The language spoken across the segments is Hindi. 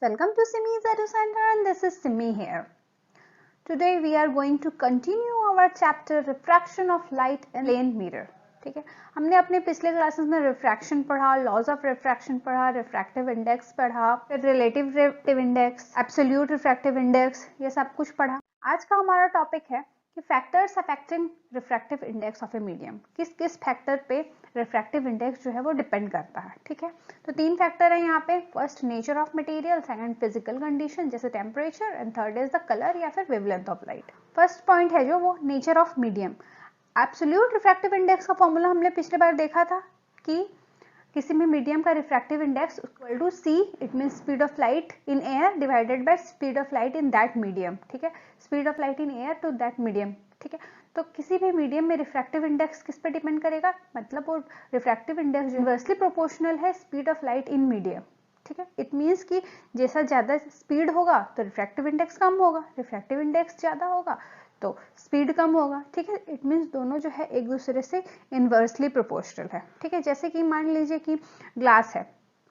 Welcome to Simi's Edu Center and this is Simi here. Today we are going to continue our chapter Refraction of Light in Plane Mirror. ठीक है, हमने अपने पिछले क्लासेस में रिफ्रैक्शन पढ़ा, लॉज ऑफ रिफ्रैक्शन पढ़ा, रिफ्रैक्टिव इंडेक्स पढ़ा, फिर relative refractive index, absolute refractive index, ये सब कुछ पढ़ा। आज का हमारा टॉपिक है कि factors affecting refractive index of a medium, किस किस फैक्टर पे रिफ्रैक्टिव इंडेक्स जो है वो डिपेंड करता है। ठीक है, तो तीन फैक्टर है यहाँ पे। First nature of material, second physical condition जैसे temperature, and third is the colour या फिर wavelength of light. First point है जो वो nature of medium. Absolute refractive index का फॉर्मूला हमने पिछले बार देखा था कि किसी भी मीडियम का refractive index equal to c, it mean speed of light in air divided by speed of light in that medium. ठीक है, speed of light in air to that medium. ठीक है, तो किसी भी मीडियम में रिफ्रैक्टिव इंडेक्स किस पे डिपेंड करेगा, मतलब वो रिफ्रैक्टिव इंडेक्स इनवर्सली प्रोपोर्शनल है speed of light in medium. ठीक है, इट मीन्स कि जैसा ज्यादा स्पीड होगा तो रिफ्रैक्टिव इंडेक्स कम होगा, रिफ्रैक्टिव इंडेक्स ज्यादा होगा तो स्पीड कम होगा। ठीक है, इट मीन्स दोनों जो है एक दूसरे से इनवर्सली प्रोपोर्शनल है। ठीक है, जैसे कि मान लीजिए कि ग्लास है।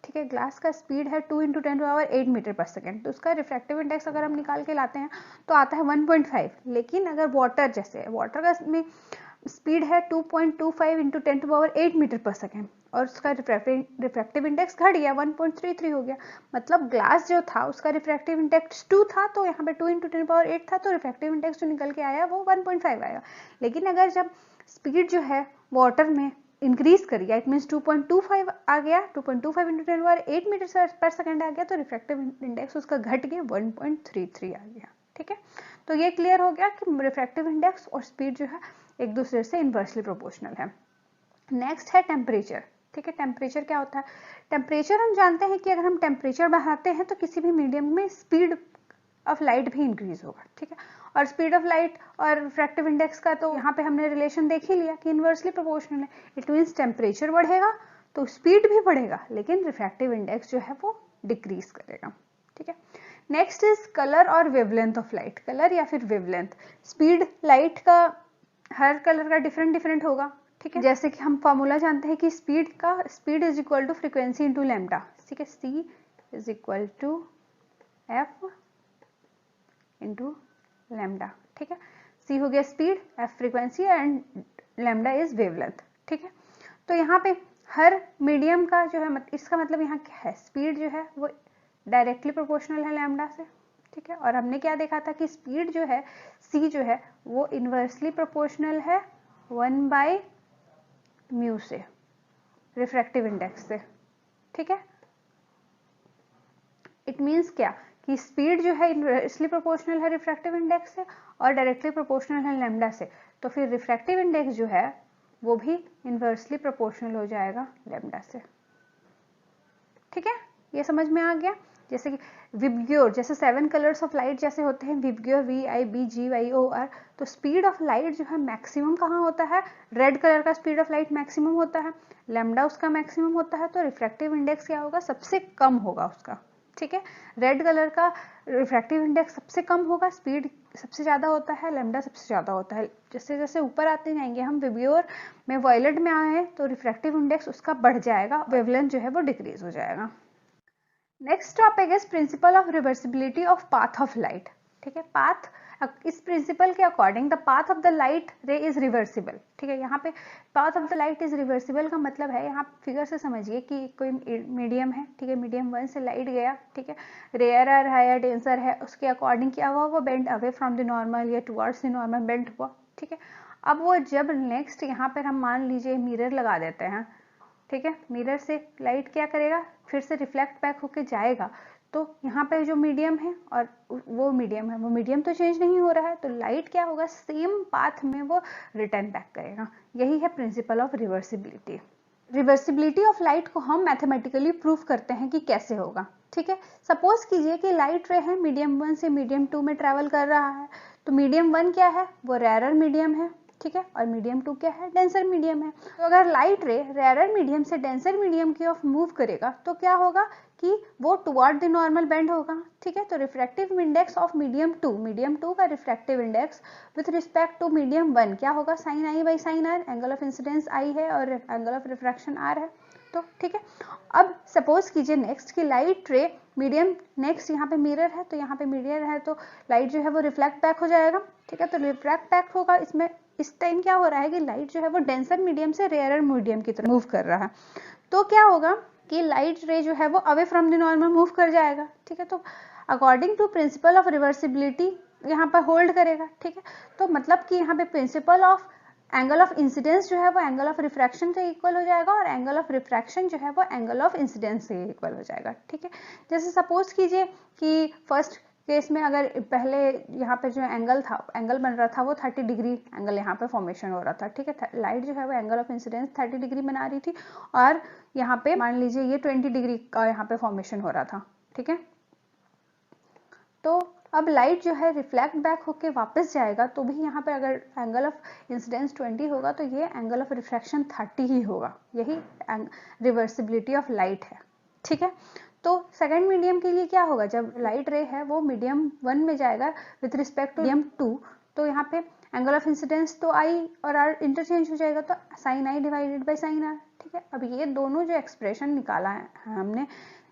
ठीक है, ग्लास का स्पीड है 2 × 10⁸ मीटर पर सेकेंड, तो उसका रिफ्रैक्टिव इंडेक्स अगर हम निकाल के लाते हैं तो आता है 1.5। लेकिन अगर वाटर, जैसे वाटर का में स्पीड है 2.25 × 10⁸ मीटर पर सेकेंड और उसका रिफ्रैक्टिव इंडेक्स घट गया, 1.33 हो गया। मतलब ग्लास जो था उसका रिफ्रैक्टिव इंडेक्स 2 था, तो यहाँ पे 2 × 10⁸ था, तो रिफ्रैक्टिव इंडेक्स जो निकल के आया वो 1.5 आया। लेकिन अगर जब स्पीड जो है वाटर में इंक्रीज कर गया, इट मीन्स 2.25 आ गया, 2.25 × 10⁸ मीटर पर सेकेंड आ गया, तो रिफ्रैक्टिव इंडेक्स उसका घट गया, 1.33 आ गया। ठीक है, तो ये क्लियर हो गया कि रिफ्रैक्टिव इंडेक्स और स्पीड जो है एक दूसरे से इनवर्सली प्रोपोर्शनल है। नेक्स्ट है टेम्परेचर। ठीक है, टेम्परेचर क्या होता है? टेम्परेचर हम जानते हैं कि अगर हम टेम्परेचर बढ़ाते हैं तो किसी भी मीडियम में स्पीड ऑफ लाइट भी इंक्रीज होगा। ठीक है, और स्पीड ऑफ लाइट और रिफ्रैक्टिव इंडेक्स का तो यहाँ पे हमने रिलेशन देख ही लिया कि इनवर्सली प्रोपोर्शनल है। इट मीन्स टेम्परेचर बढ़ेगा तो स्पीड भी बढ़ेगा, लेकिन रिफ्रैक्टिव इंडेक्स जो है वो डिक्रीज करेगा। ठीक है, नेक्स्ट इज कलर और वेवलेंथ ऑफ लाइट। कलर या फिर वेवलेंथ, स्पीड लाइट का हर कलर का डिफरेंट होगा। ठीक है, जैसे कि हम फॉर्मूला जानते हैं कि speed is equal to frequency into lambda. ठीक है, C is equal to F into lambda. ठीक है, सी हो गया speed, F frequency and lambda is wavelength. ठीक है, तो यहाँ पे हर मीडियम का जो है इसका मतलब यहाँ क्या है, स्पीड जो है वो डायरेक्टली प्रोपोर्शनल है लैम्डा से। ठीक है, और हमने क्या देखा था कि स्पीड जो है सी जो है वो इनवर्सली प्रोपोर्शनल है 1/μ से, रिफ्रैक्टिव इंडेक्स से। ठीक है, इट मीन्स क्या कि स्पीड जो है इनवर्सली प्रोपोर्शनल है रिफ्रैक्टिव इंडेक्स से और डायरेक्टली प्रोपोर्शनल है लैम्डा से, तो फिर रिफ्रैक्टिव इंडेक्स जो है वो भी इनवर्सली प्रोपोर्शनल हो जाएगा लैम्डा से। ठीक है, ये समझ में आ गया। जैसे कि विबग्योर, जैसे 7 कलर्स ऑफ लाइट जैसे होते हैं, विबग्योर VIBGYOR, तो स्पीड ऑफ लाइट जो है मैक्सिमम कहाँ होता है, रेड कलर का स्पीड ऑफ लाइट मैक्सिमम होता है, लैम्डा उसका मैक्सिमम होता है, तो रिफ्रैक्टिव इंडेक्स क्या होगा, सबसे कम होगा उसका। ठीक है, रेड कलर का रिफ्रैक्टिव इंडेक्स सबसे कम होगा, स्पीड सबसे ज्यादा होता है, लैम्डा सबसे ज्यादा होता है। जैसे जैसे ऊपर आते जाएंगे हम विबग्योर में वायलेट में आए हैं तो रिफ्रैक्टिव इंडेक्स उसका बढ़ जाएगा, वेवलेंथ जो है वो डिक्रीज हो जाएगा। Next topic is principal of reversibility of path of light. ठीक है, पाथ, इस प्रिंसिपल के according the path of the light रे इज रिवर्सिबल। ठीक है, यहाँ पे path of the light is reversible का मतलब है, यहाँ फिगर से समझिए कि कोई मीडियम है। ठीक है, मीडियम 1 से लाइट गया। ठीक है, रेयरर है या डेंसर है, उसके अकॉर्डिंग क्या हुआ, वो bend away from the normal या टुवर्ड्स द नॉर्मल बेंड हुआ। ठीक है, अब वो जब नेक्स्ट यहाँ पर हम मान लीजिए मिरर लगा देते हैं। ठीक है, मिरर से लाइट क्या करेगा, फिर से रिफ्लेक्ट बैक होके जाएगा, तो यहाँ पे जो मीडियम है और वो मीडियम तो चेंज नहीं हो रहा है, तो लाइट क्या होगा, सेम पाथ में वो रिटर्न बैक करेगा। यही है principal of reversibility. Reversibility of light को हम मैथमेटिकली प्रूव करते हैं कि कैसे होगा। ठीक है, सपोज कीजिए कि लाइट रे है मीडियम 1 से मीडियम 2 में ट्रेवल कर रहा है, तो मीडियम 1 क्या है, वो रेयरर मीडियम है। ठीक है, और मीडियम 2 क्या है, डेंसर मीडियम है। तो अगर लाइट रे रेयरर मीडियम से डेंसर मीडियम की ओर मूव करेगा तो क्या होगा कि वो टुवर्ड द नॉर्मल बेंड होगा। ठीक है, तो रिफ्रैक्टिव इंडेक्स ऑफ मीडियम 2 का refractive index with respect to medium 1 क्या होगा, sin I/sin r, angle of incidence I है और एंगल ऑफ रिफ्रैक्शन R है। तो ठीक है। अब सपोज कीजिए नेक्स्ट की लाइट रे मीडियम, नेक्स्ट यहाँ पे मिरर है, तो यहाँ पे मिरर है तो लाइट जो है वो रिफ्लेक्ट बैक हो जाएगा, ठीक है। तो रिफ्लेक्ट बैक होगा, इसमें इस टाइम क्या हो रहा है कि लाइट जो है वो डेंसर मीडियम से रेयरर मीडियम की तरफ मूव कर रहा है, तो क्या होगा कि लाइट रे जो है वो away from the normal move कर जाएगा, ठीक है। तो according to principle of reversibility यहाँ पर होल्ड करेगा, ठीक है। तो मतलब कि यहाँ पे principle of angle of incidence जो है वो एंगल ऑफ रिफ्रैक्शन से इक्वल हो जाएगा और एंगल ऑफ रिफ्रैक्शन जो है वो एंगल ऑफ इंसिडेंस से इक्वल हो जाएगा, ठीक है। जैसे सपोज कीजिए कि फर्स्ट केस में अगर पहले यहाँ पे जो एंगल था, एंगल बन रहा था वो 30 डिग्री एंगल यहाँ पे फॉर्मेशन हो रहा था, ठीक है। लाइट जो है वो एंगल ऑफ इंसिडेंस 30 डिग्री बना रही थी और यहाँ पे मान लीजिए ये 20 डिग्री का यहाँ पे फॉर्मेशन हो रहा था, ठीक है। तो अब लाइट जो है रिफ्लेक्ट बैक होके वापस जाएगा, तो भी यहाँ पे अगर एंगल ऑफ इंसिडेंस 20 होगा तो ये एंगल ऑफ रिफ्रैक्शन 30 ही होगा, यही रिवर्सिबिलिटी ऑफ लाइट है, ठीक है। तो सेकंड मीडियम के लिए क्या होगा, जब लाइट रे है वो मीडियम 1 में जाएगा विथ रिस्पेक्ट टू मीडियम 2, तो यहाँ पे एंगल ऑफ इंसिडेंस तो आई और आर इंटरचेंज हो जाएगा, तो sine I divided by sine r, ठीक है। अब ये दोनों जो एक्सप्रेशन निकाला है हमने,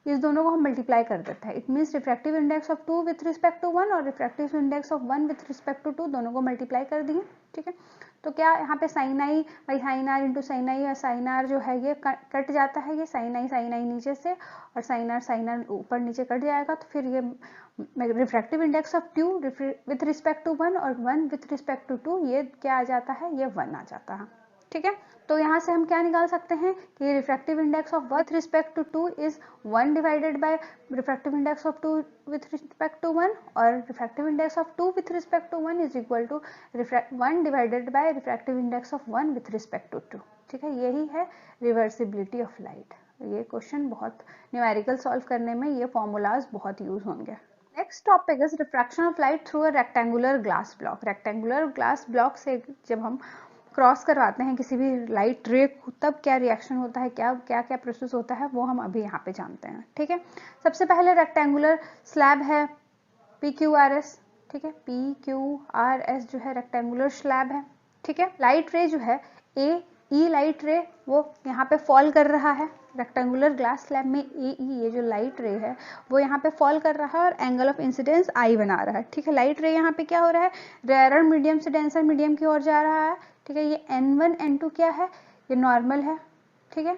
इस दोनों को हम मल्टीप्लाई कर देते हैं। It means refractive index of 2 with respect to 1 और refractive index of 1 with respect to 2, दोनों को मल्टीप्लाई कर दिए, ठीक है। तो क्या यहाँ पे sine i by sine r into sine i, और साइन आर जो है ये कट जाता है, ये साइन आई नीचे से और साइन आर ऊपर नीचे कट जाएगा, तो फिर ये refractive index of 2 with respect to 1 और 1 विथ रिस्पेक्ट टू 2, ये क्या आ जाता है, ये 1 आ जाता है, ठीक है। तो यहाँ से हम क्या निकाल सकते हैं कि refractive index of 1 with respect to 2 is 1 divided by refractive index of 2 with respect to 1 और refractive index of 2 with respect to 1 is equal to 1 divided by refractive index of 1 with respect to 2, ठीक है। यही है रिवर्सिबिलिटी ऑफ लाइट। ये क्वेश्चन बहुत न्यूमेरिकल सॉल्व करने में ये फॉर्मूलाज बहुत यूज होंगे। Next topic is refraction of light through a rectangular glass block. Rectangular glass block से जब हम क्रॉस करवाते हैं किसी भी लाइट रे को, तब क्या रिएक्शन होता है, क्या क्या क्या प्रोसेस होता है, वो हम अभी यहाँ पे जानते हैं, ठीक है। सबसे पहले रेक्टेंगुलर स्लैब है PQRS, ठीक है। PQRS जो है रेक्टेंगुलर स्लैब है, ठीक है। लाइट रे जो है AE लाइट रे वो यहाँ पे फॉल कर रहा है रेक्टेंगुलर ग्लास स्लैब में। AE ये जो लाइट रे है वो यहाँ पे फॉल कर रहा है और एंगल ऑफ इंसिडेंस I बना रहा है, ठीक है। लाइट रे यहाँ पे क्या हो रहा है, रेयरर मीडियम से डेंसर मीडियम की ओर जा रहा है, ठीक है। ये N1 N2 क्या है, ये नॉर्मल है, ठीक है।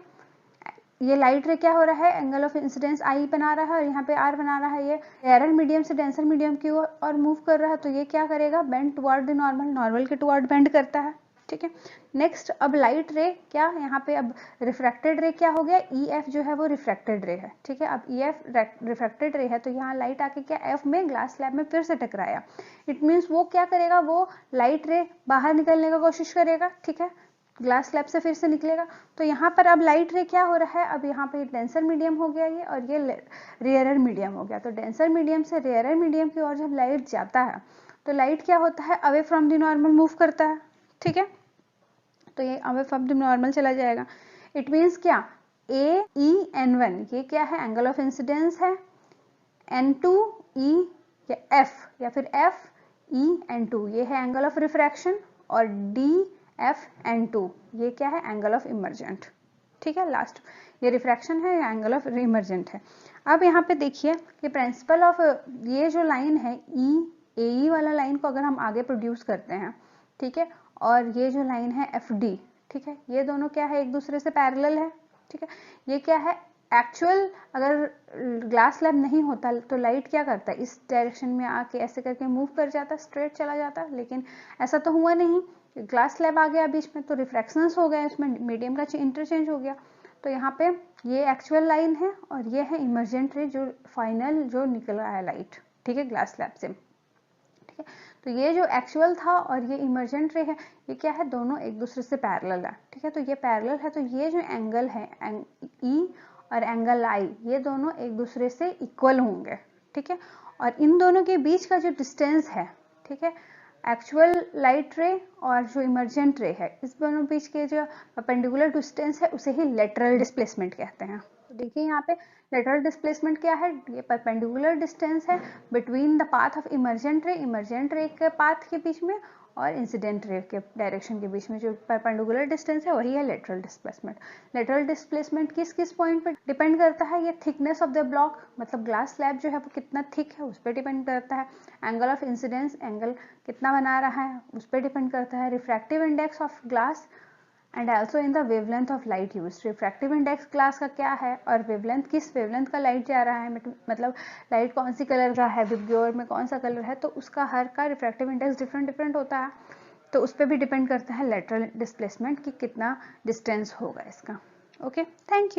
ये लाइट रे क्या हो रहा है, एंगल ऑफ इंसिडेंस I बना रहा है और यहाँ पे R बना रहा है, ये रेयरर मीडियम से डेंसर मीडियम की ओर मूव कर रहा है, तो ये क्या करेगा, bend toward the normal, normal के टुवर्ड बेंड करता है, ठीक है। नेक्स्ट अब लाइट रे क्या, यहाँ पे अब रिफ्रैक्टेड रे क्या हो गया, EF जो है वो रिफ्रैक्टेड रे है, ठीक है। अब EF रिफ्रैक्टेड रे है तो यहाँ लाइट आके क्या F में ग्लास स्लैब में फिर से टकराया। इट मीन्स वो क्या करेगा, वो लाइट रे बाहर निकलने का कोशिश करेगा, ठीक है, ग्लास स्लैब से फिर से निकलेगा। तो यहाँ पर अब लाइट रे क्या हो रहा है, अब यहाँ पे डेंसर मीडियम हो गया ये और ये रेयरर मीडियम हो गया। तो डेंसर मीडियम से रेयरर मीडियम की ओर जब लाइट जाता है तो लाइट क्या होता है, away from the normal move करता है, ठीक है। तो ये अवे फ्रॉम द नॉर्मल चला जाएगा। इट मीन्स क्या, AEN1 ये क्या है, एंगल ऑफ इंसिडेंस है, N2E या F या फिर FEN2 ये है एंगल ऑफ रिफ्रैक्शन और DFN2 ये क्या है, एंगल ऑफ इमर्जेंट, ठीक है। लास्ट ये रिफ्रैक्शन है या एंगल ऑफ इमर्जेंट है। अब यहाँ पे देखिए कि प्रिंसिपल ऑफ ये जो लाइन है AE वाला लाइन को अगर हम आगे प्रोड्यूस करते हैं, ठीक है, और ये जो लाइन है FD, ठीक है, ये दोनों क्या है, एक दूसरे से पैरेलल है, ठीक है। ये क्या है, एक्चुअल अगर ग्लास स्लैब नहीं होता तो लाइट क्या करता है, इस डायरेक्शन में आके ऐसे करके मूव कर जाता, स्ट्रेट चला जाता, लेकिन ऐसा तो हुआ नहीं, ग्लास स्लैब आ गया बीच में तो रिफ्रैक्शंस हो गए, उसमें मीडियम का इंटरचेंज हो गया। तो यहाँ पे ये एक्चुअल लाइन है और ये है इमर्जेंट रे जो फाइनल जो निकल रहा है लाइट, ठीक है, ग्लास स्लैब से, ठीक है। तो ये जो एक्चुअल था और ये इमर्जेंट रे है, ये क्या है, दोनों एक दूसरे से पैरेलल है, ठीक है। तो ये पैरेलल है तो ये जो एंगल है E और एंगल I ये दोनों एक दूसरे से इक्वल होंगे, ठीक है। और इन दोनों के बीच का जो डिस्टेंस है, ठीक है, एक्चुअल लाइट रे और जो इमर्जेंट रे है, इस दोनों बीच के जो परपेंडिकुलर डिस्टेंस है उसे ही लेटरल डिस्प्लेसमेंट कहते हैं। तो देखिए यहाँ पे लेटरल डिस्प्लेसमेंट क्या है, ये परपेंडिकुलर डिस्टेंस है between the path of emergent रे के पाथ के बीच में और इंसिडेंट रे के डायरेक्शन के बीच में जो परपेंडिकुलर डिस्टेंस है वही है लेटरल डिस्प्लेसमेंट। लेटरल डिस्प्लेसमेंट किस किस पॉइंट पे डिपेंड करता है? ये थिकनेस ऑफ द ब्लॉक, मतलब ग्लास स्लैब जो है वो कितना थिक है उस पर डिपेंड करता है। एंगल ऑफ इंसिडेंस, एंगल कितना बना रहा है उस पर डिपेंड करता है। Refractive index of glass and also in the wavelength of light use. Refractive index glass का क्या है और वेवलेंथ, किस वेवलेंथ का लाइट जा रहा है, मतलब लाइट कौन सी कलर का है, विबग्योर में कौन सा कलर है, तो उसका हर का रिफ्रैक्टिव इंडेक्स डिफरेंट डिफरेंट होता है, तो उस पर भी डिपेंड करता है लेटरल डिस्प्लेसमेंट कि कितना डिस्टेंस होगा इसका। Okay, thank you.